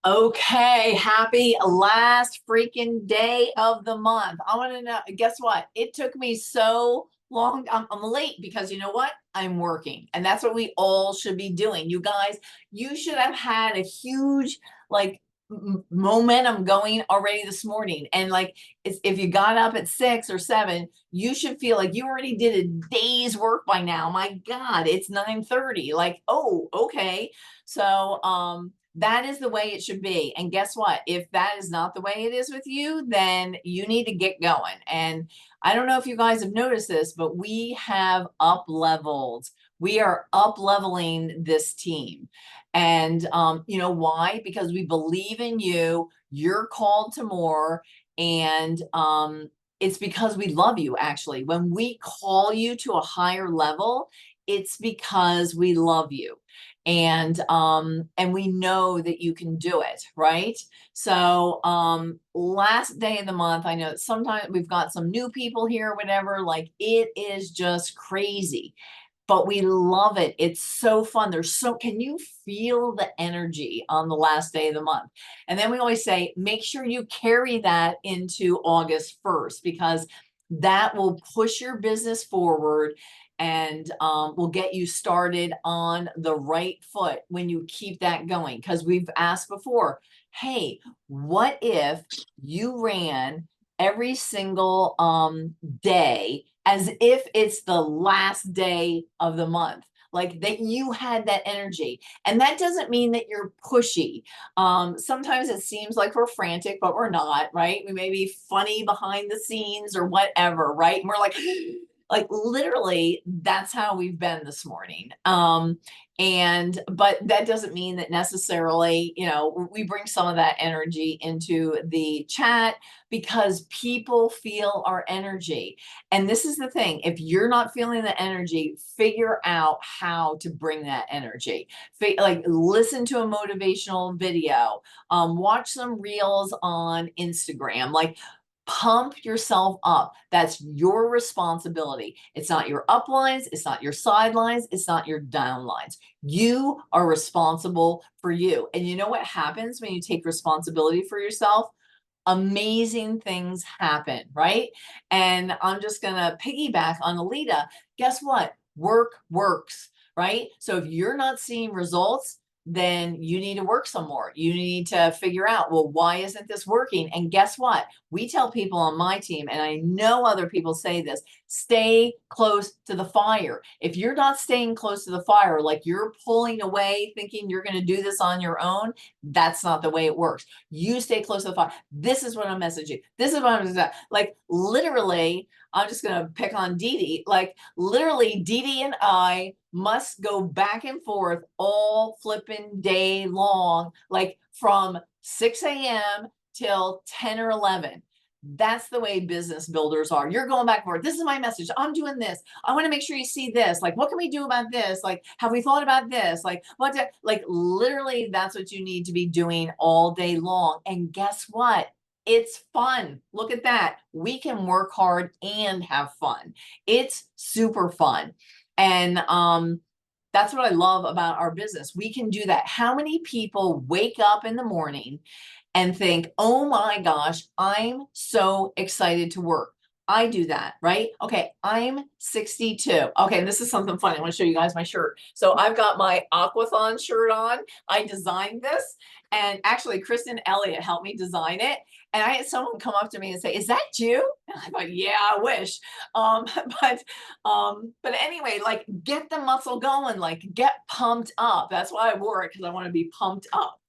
Okay, happy last freaking day of the month. I want to know, guess what? It took me so long. I'm late because you know what? I'm working. And that's what we all should be doing. You guys, you should have had a huge like momentum going already this morning. And like if you got up at 6 or 7, you should feel like you already did a day's work by now. My God, it's 9:30. Like, oh, okay. So that is the way it should be. And guess what? If that is not the way it is with you, then you need to get going. And I don't know if you guys have noticed this, but we have up leveled. We are up leveling this team. And you know why? Because we believe in you. You're called to more. And it's because we love you, actually. When we call you to a higher level, it's because we love you and we know that you can do it, right? So last day of the month, I know sometimes we've got some new people here, whatever, like it is just crazy, but we love it. It's so fun. Can you feel the energy on the last day of the month? And then we always say make sure you carry that into August 1st, because that will push your business forward and will get you started on the right foot when you keep that going. Because we've asked before, hey, what if you ran every single day as if it's the last day of the month? Like that you had that energy. And that doesn't mean that you're pushy. Sometimes it seems like we're frantic, but we're not, right? We may be funny behind the scenes or whatever, right? And we're like literally that's how we've been this morning. And but that doesn't mean that necessarily, we bring some of that energy into the chat because people feel our energy. And this is the thing, if you're not feeling the energy, figure out how to bring that energy. Like listen to a motivational video, watch some reels on Instagram, like pump yourself up. That's your responsibility. It's not your uplines, it's not your sidelines, it's not your downlines. You are responsible for you. And you know what happens when you take responsibility for yourself? Amazing things happen, right? And I'm just going to piggyback on Alita. Guess what? Work works, right? So if you're not seeing results, then you need to work some more. You need to figure out, well, why isn't this working? And guess what? We tell people on my team, and I know other people say this, stay close to the fire. If you're not staying close to the fire, like you're pulling away, thinking you're going to do this on your own, that's not the way it works. You stay close to the fire. This is what I'm messaging. This is what I'm saying. Like literally, I'm just going to pick on Dee Dee. Like literally, Dee Dee and I must go back and forth all flipping day long, like from 6 a.m. till 10 or 11. That's the way business builders are. You're going back and forth. This is my message. I'm doing this. I want to make sure you see this. Like, what can we do about this? Like, have we thought about this? Like, like literally, that's what you need to be doing all day long. And guess what? It's fun. Look at that. We can work hard and have fun. It's super fun. And that's what I love about our business. We can do that. How many people wake up in the morning and think, oh my gosh, I'm so excited to work? I do that, right? Okay, I'm 62. Okay, and this is something funny. I want to show you guys my shirt. So I've got my Aquathon shirt on. I designed this, and actually, Kristen Elliott helped me design it. And I had someone come up to me and say, "Is that you?" And I thought, "Yeah, I wish." Um, but but anyway, like get the muscle going, like get pumped up. That's why I wore it, because I want to be pumped up.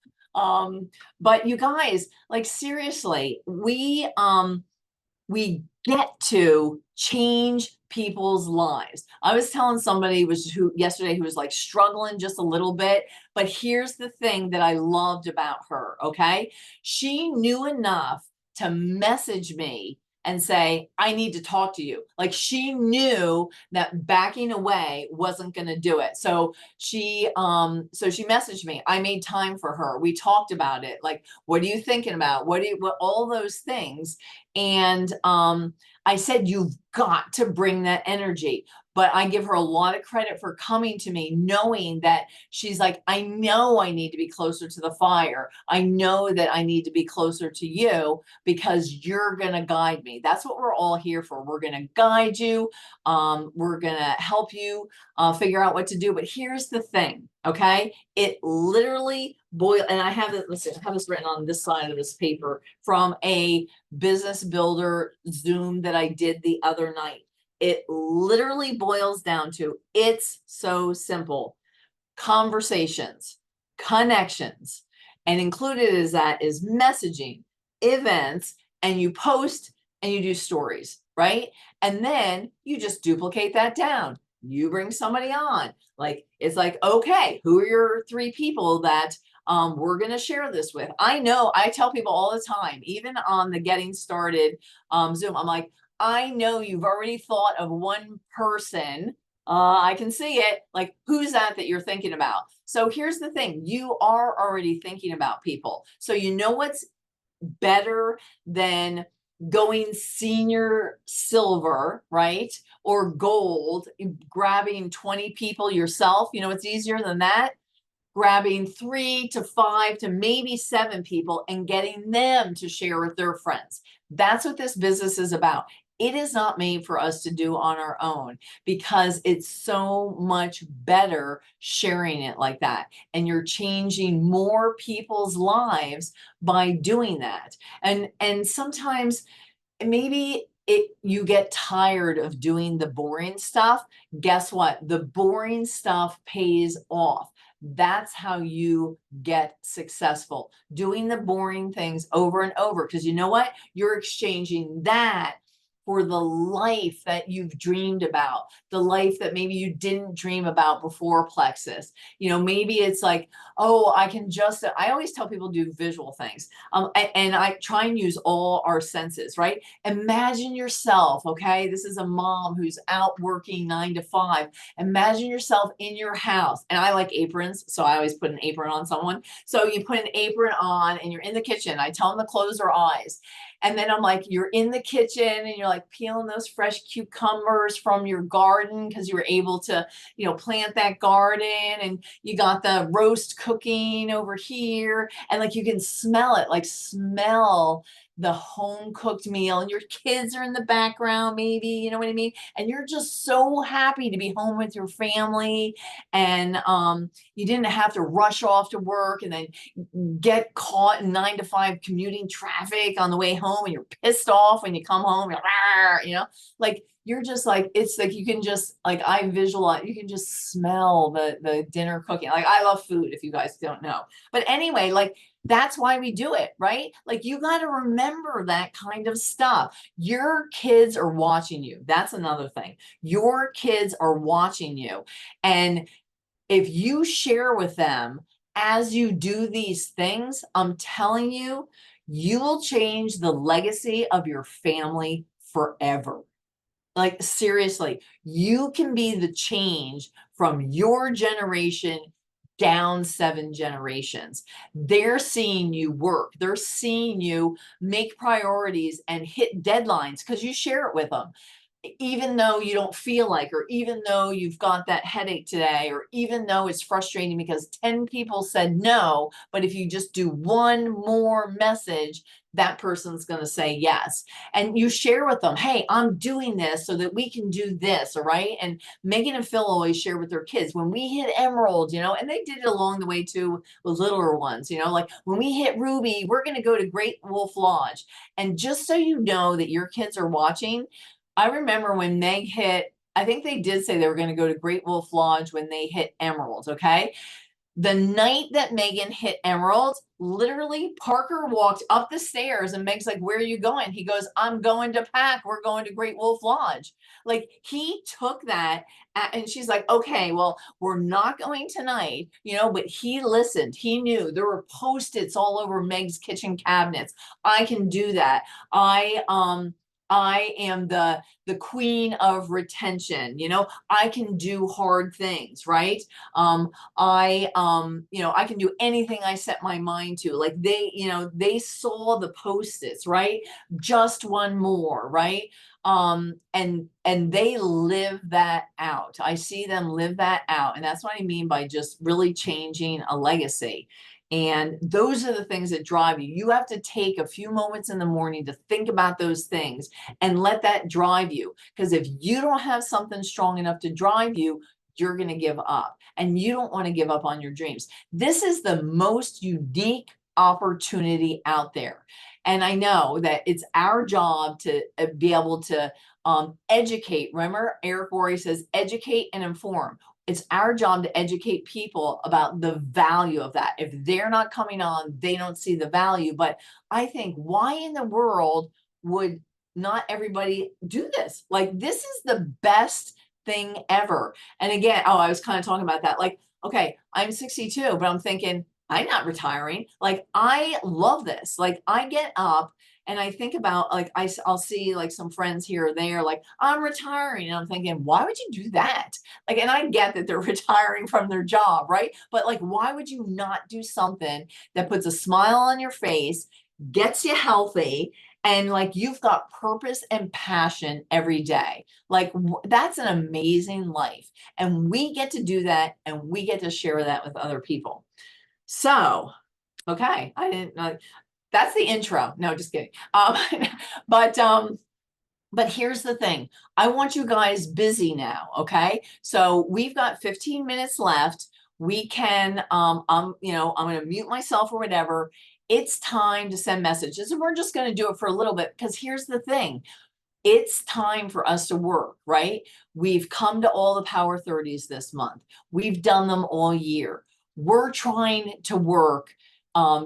But you guys, like seriously, we get to change people's lives. I was telling somebody who yesterday who was like struggling just a little bit, but here's the thing that I loved about her, okay? She knew enough to message me and say, I need to talk to you. Like she knew that backing away wasn't going to do it. So she messaged me. I made time for her. We talked about it. Like, what are you thinking about? What all those things. And I said, you've got to bring that energy. but I give her a lot of credit for coming to me, knowing that she's like, I know I need to be closer to the fire. I know that I need to be closer to you because you're going to guide me. That's what we're all here for. We're going to guide you. We're going to help you figure out what to do. But here's the thing, okay? It literally boil, and I have it, listen, I have this written on this side of this paper from a business builder Zoom that I did the other night. It literally boils down to, it's so simple. Conversations, connections, and included is that is messaging, events, and you post and you do stories, right? And then you just duplicate that down. You bring somebody on. Like, it's like, okay, who are your 3 people that we're going to share this with? I know I tell people all the time, even on the getting started Zoom, I'm like, I know you've already thought of one person. I can see it. Like, who's that you're thinking about? So here's the thing. You are already thinking about people. So you know what's better than going senior silver, right? Or gold, grabbing 20 people yourself. You know, it's easier than that. Grabbing 3 to 5 to maybe 7 people and getting them to share with their friends. That's what this business is about. It is not made for us to do on our own because it's so much better sharing it like that. And you're changing more people's lives by doing that. And sometimes maybe you get tired of doing the boring stuff. Guess what? The boring stuff pays off. That's how you get successful. Doing the boring things over and over. Because you know what? You're exchanging that for the life that you've dreamed about, the life that maybe you didn't dream about before Plexus. You know, maybe it's like, oh, I always tell people do visual things. And I try and use all our senses, right? Imagine yourself, okay? This is a mom who's out working 9 to 5. Imagine yourself in your house. And I like aprons, so I always put an apron on someone. So you put an apron on and you're in the kitchen. I tell them to close their eyes. And then I'm like, you're in the kitchen and you're like peeling those fresh cucumbers from your garden because you were able to, plant that garden, and you got the roast cooking over here. And like, you can smell it, like smell the home cooked meal, and your kids are in the background, maybe, you know what I mean? And you're just so happy to be home with your family. And you didn't have to rush off to work and then get caught in 9 to 5 commuting traffic on the way home, and you're pissed off when you come home, like you're just like, it's like you can just, like, I visualize, you can just smell the dinner cooking. Like, I love food, if you guys don't know. But anyway, like, that's why we do it, right? Like, you got to remember that kind of stuff. Your kids are watching you. That's another thing. Your kids are watching you. And if you share with them as you do these things, I'm telling you, you will change the legacy of your family forever. Like, seriously, you can be the change from your generation down 7 generations. They're seeing you work. They're seeing you make priorities and hit deadlines because you share it with them. Even though you don't feel like, or even though you've got that headache today, or even though it's frustrating because 10 people said no, but if you just do one more message, that person's going to say yes. And you share with them, hey, I'm doing this so that we can do this. All right. And Megan and Phil always share with their kids when we hit Emerald, and they did it along the way too with littler ones, like when we hit Ruby, we're going to go to Great Wolf Lodge. And just so you know that your kids are watching, I remember when Meg hit, I think they did say they were going to go to Great Wolf Lodge when they hit Emerald, okay? The night that Megan hit Emerald, literally Parker walked up the stairs and Meg's like, where are you going? He goes, I'm going to pack. We're going to Great Wolf Lodge. Like, he took that and she's like, okay, well, we're not going tonight, but he listened. He knew there were Post-its all over Meg's kitchen cabinets. I can do that. I am the queen of retention. You know, I can do hard things, right? You know, I can do anything I set my mind to. Like they, you know, they saw the post-its, right? Just one more, right? And they live that out. I see them live that out. And that's what I mean by just really changing a legacy. And those are the things that drive you. You have to take a few moments in the morning to think about those things and let that drive you. Because if you don't have something strong enough to drive you, you're going to give up. And you don't want to give up on your dreams. This is the most unique opportunity out there. And I know that it's our job to be able to educate. Remember, Eric Worre says, educate and inform. It's our job to educate people about the value of that. If they're not coming on, they don't see the value. But I think, why in the world would not everybody do this? Like, this is the best thing ever. And again, oh, I was kind of talking about that. Like, okay, I'm 62, but I'm thinking, I'm not retiring. Like, I love this. Like, I get up and I think about, like, I'll see like some friends here or there, like, I'm retiring. And I'm thinking, why would you do that? Like, and I get that they're retiring from their job, right? But like, why would you not do something that puts a smile on your face, gets you healthy, and like you've got purpose and passion every day? Like, that's an amazing life. And we get to do that, and we get to share that with other people. So, okay, I didn't know. That's the intro. No, just kidding. But but here's the thing. I want you guys busy now, okay? So we've got 15 minutes left. We can, you know, I'm going to mute myself or whatever. It's time to send messages, and we're just going to do it for a little bit, because here's the thing. It's time for us to work, right? We've come to all the Power 30s this month. We've done them all year. We're trying to work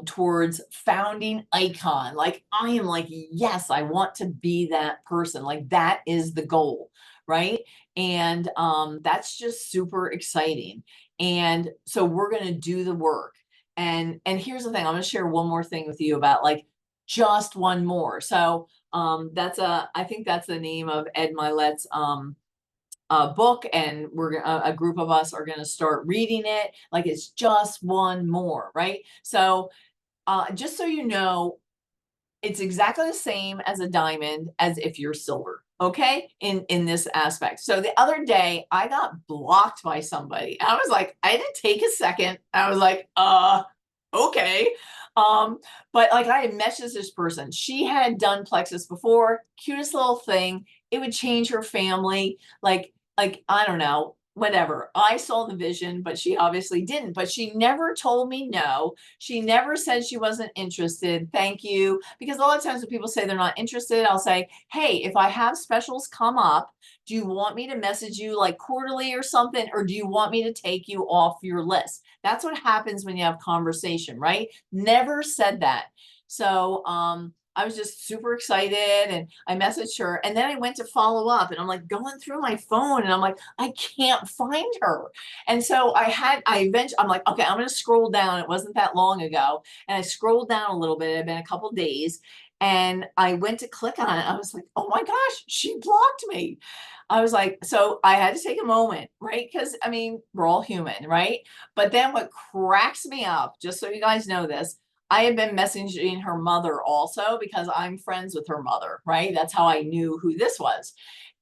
towards founding icon. Like, I am like, yes, I want to be that person. Like, that is the goal, right? And that's just super exciting. And so we're going to do the work. And here's the thing. I'm going to share one more thing with you about, like, just one more. So I think that's the name of Ed Milet's book, and a group of us are going to start reading it. Like, it's just one more, right? So just so you know, it's exactly the same as a diamond as if you're silver, okay, in this aspect. So the other day I got blocked by somebody. I was like, I had to take a second. I was like, okay. But like, I had messaged this person. She had done Plexus before, cutest little thing. It would change her family. Like I don't know, whatever. I saw the vision, but she obviously didn't. But she never told me no. She never said she wasn't interested. Thank you. Because a lot of times when people say they're not interested, I'll say, hey, if I have specials come up, do you want me to message you like quarterly or something? Or do you want me to take you off your list? That's what happens when you have conversation, right? Never said that. So I was just super excited, and I messaged her, and then I went to follow up, and I'm like going through my phone, and I'm like, I can't find her. And so I'm like, okay, I'm going to scroll down. It wasn't that long ago. And I scrolled down a little bit. It had been a couple days, and I went to click on it. I was like, oh my gosh, she blocked me. I was like, so I had to take a moment, right? Because I mean, we're all human, right? But then what cracks me up, just so you guys know this, I had been messaging her mother also, because I'm friends with her mother, right? That's how I knew who this was.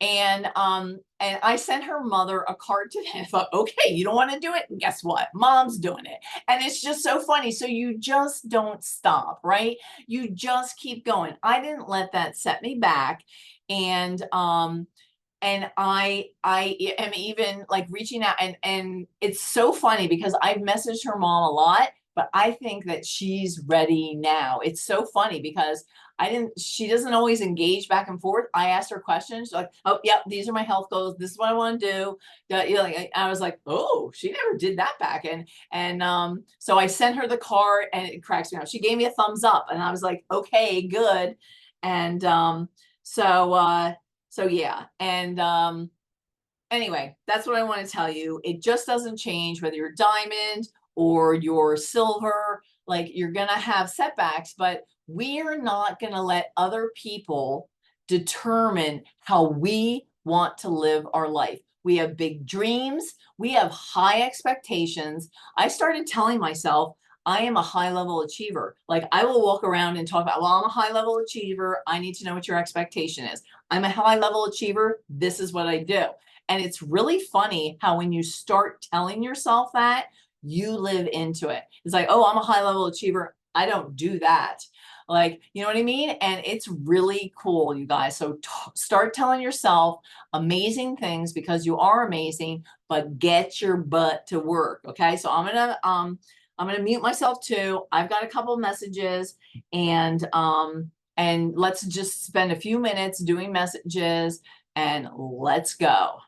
And I sent her mother a card today. I thought, okay, you don't want to do it? And guess what? Mom's doing it. And it's just so funny. So you just don't stop, right? You just keep going. I didn't let that set me back. And I am even like reaching out, and it's so funny because I've messaged her mom a lot, but I think that she's ready now. It's so funny because she doesn't always engage back and forth. I asked her questions like, oh, yep, these are my health goals. This is what I want to do. You know, like, I was like, oh, she never did that back. And so I sent her the card, and it cracks me up. She gave me a thumbs up, and I was like, okay, good. And so yeah. And anyway, that's what I want to tell you. It just doesn't change whether you're diamond or you're silver. Like, you're going to have setbacks, but we are not going to let other people determine how we want to live our life. We have big dreams. We have high expectations. I started telling myself, I am a high level achiever. Like I will walk around and talk about, well, I'm a high level achiever. I need to know what your expectation is. I'm a high level achiever. This is what I do. And it's really funny how when you start telling yourself that, you live into it. It's like, oh, I'm a high level achiever. I don't do that. Like, you know what I mean? And it's really cool, you guys. So start telling yourself amazing things because you are amazing, but get your butt to work. Okay. So I'm gonna mute myself too. I've got a couple of messages and let's just spend a few minutes doing messages and let's go.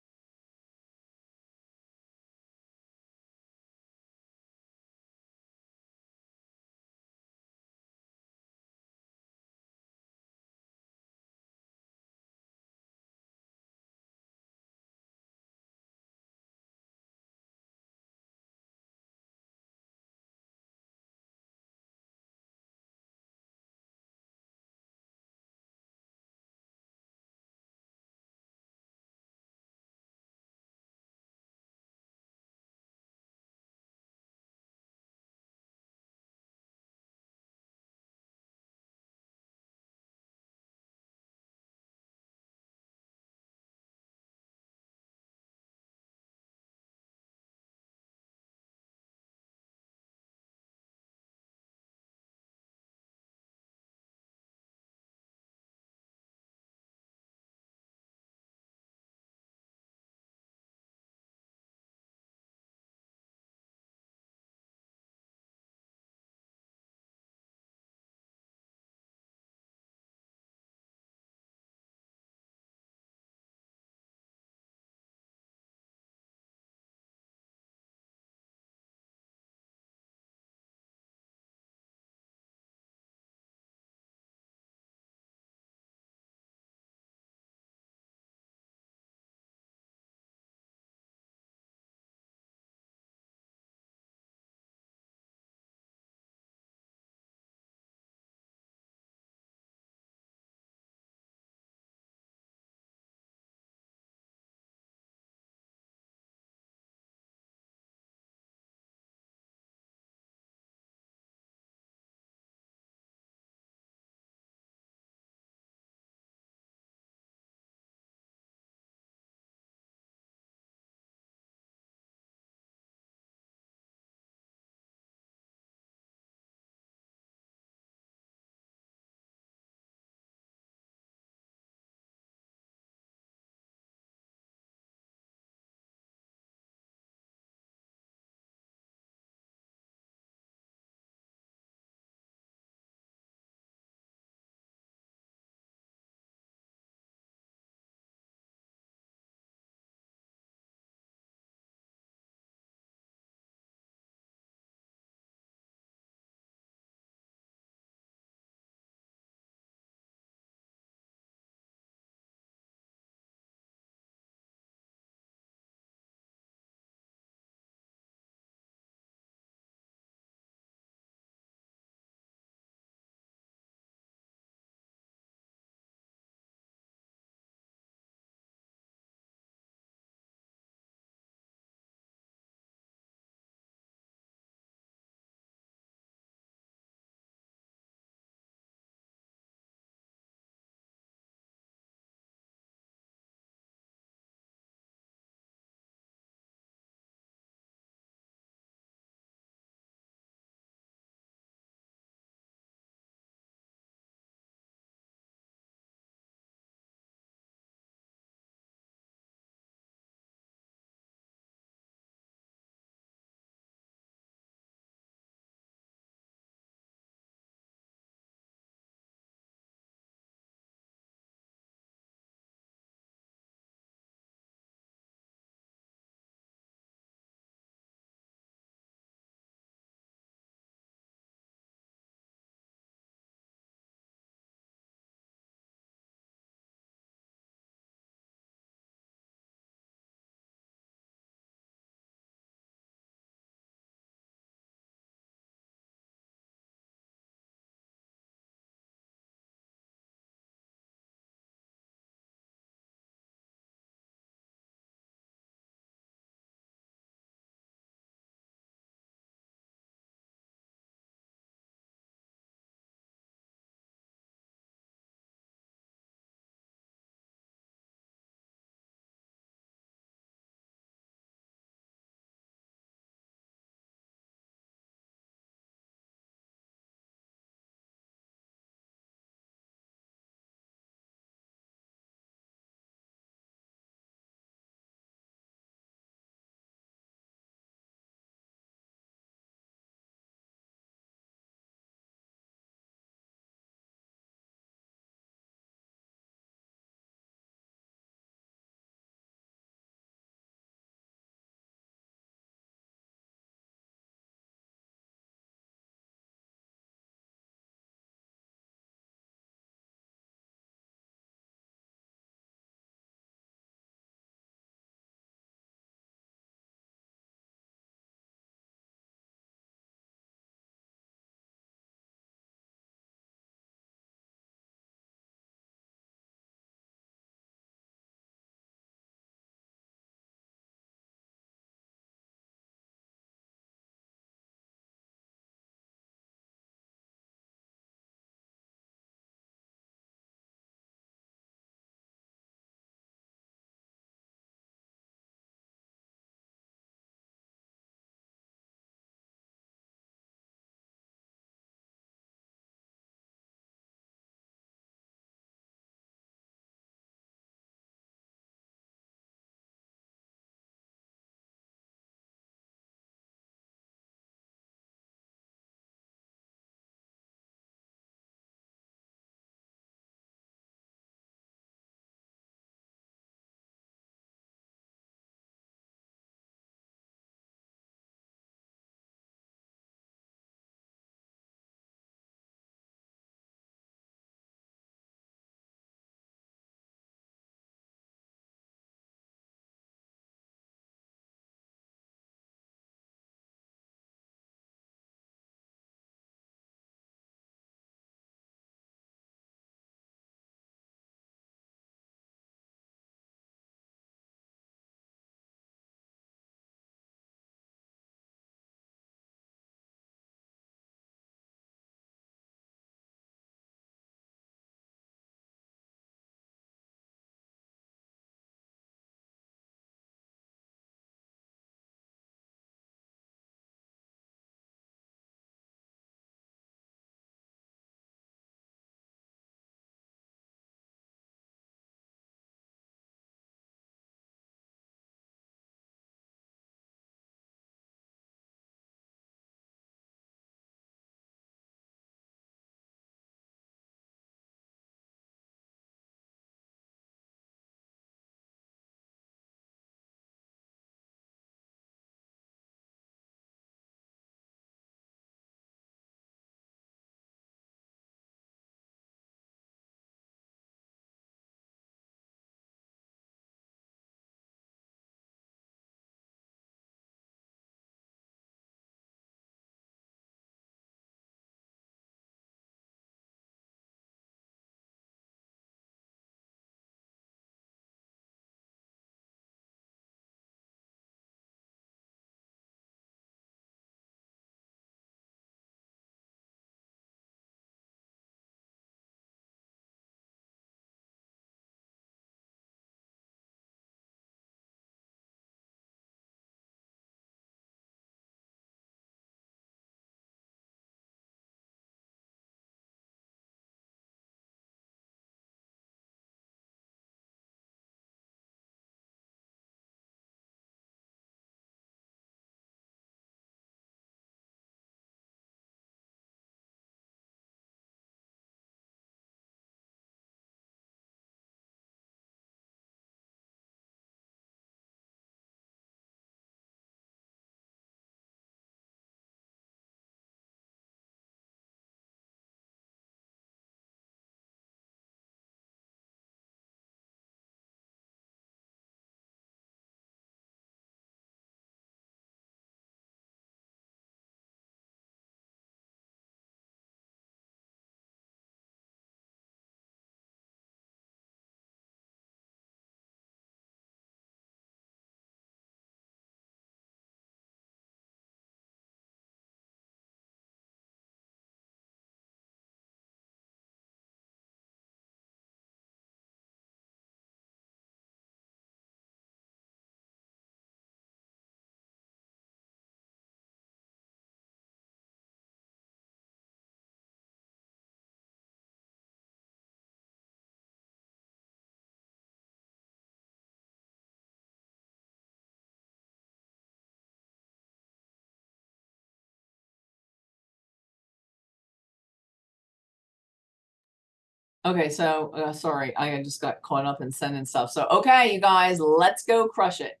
Okay, so sorry, I just got caught up in sending stuff. So, okay, you guys, let's go crush it.